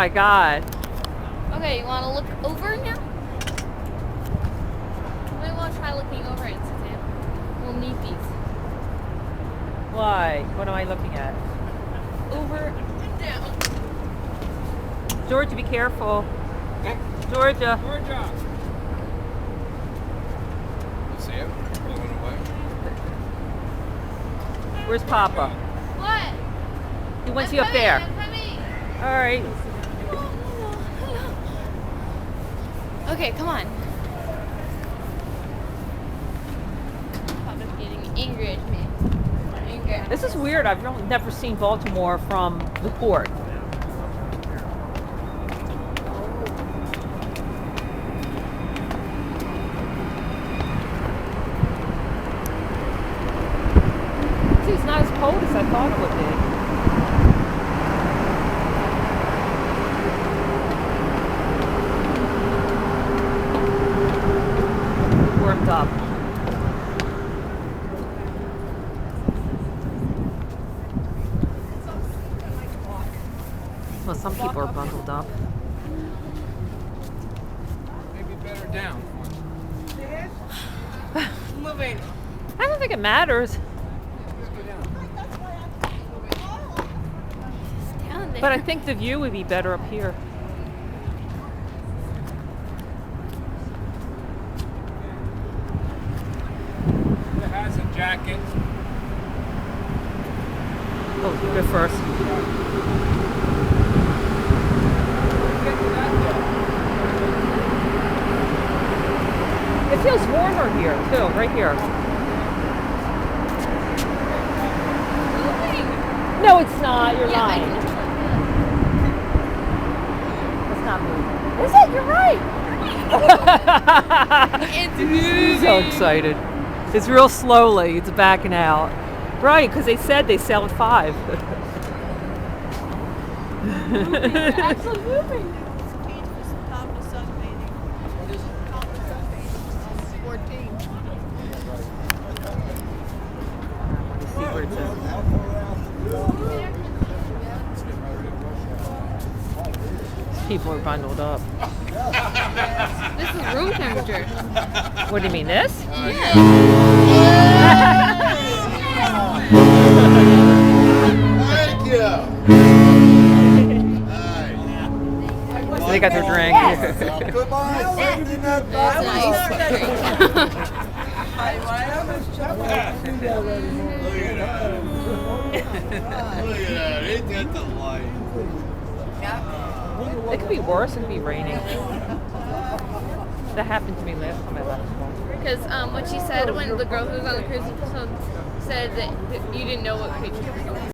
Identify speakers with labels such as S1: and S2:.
S1: my God.
S2: Okay, you want to look over now? Maybe want to try looking over it, Suzanne. We'll need these.
S1: Why? What am I looking at?
S2: Over and down.
S1: Georgia, be careful. Georgia.
S3: Georgia. You see him? Blowing away.
S1: Where's Papa?
S2: What?
S1: He wants
S2: I'm
S1: you up
S2: coming,
S1: there.
S2: I'm coming.
S1: All right.
S2: Okay, come on. Papa's getting angry at me. Angry at
S1: This is weird. I've really never seen Baltimore from the port. See, it's not as cold as I thought it would be. Warmed up. Well, some people are bundled up.
S3: Maybe better down.
S4: Moving.
S1: I don't think it matters,
S2: down there.
S1: but I think the view would be better up here.
S3: It has a jacket.
S1: Oh, you go first. It feels warmer here too, right here.
S2: Moving.
S1: No, it's not. You're
S2: Yeah, I
S1: lying.
S2: can
S1: It's not moving. Is it? You're right.
S2: It's moving.
S1: So excited. It's real slowly. It's backing out. Right, because they said they sell at 5.
S2: It's actually moving.
S4: It's cage for some common sunbathing. Common sunbathing on 14.
S1: See where it says. People are bundled up.
S2: This is room temperature.
S1: What do you mean, this?
S2: Yeah.
S5: Thank you.
S1: So they got their drink.
S5: Goodbye.
S2: That's nice.
S5: Look at that. Ain't that the light?
S1: It could be worse. It could be raining. That happened to me last time I left school.
S2: Because what she said when the girl who was on the cruise said that you didn't know what creature you were going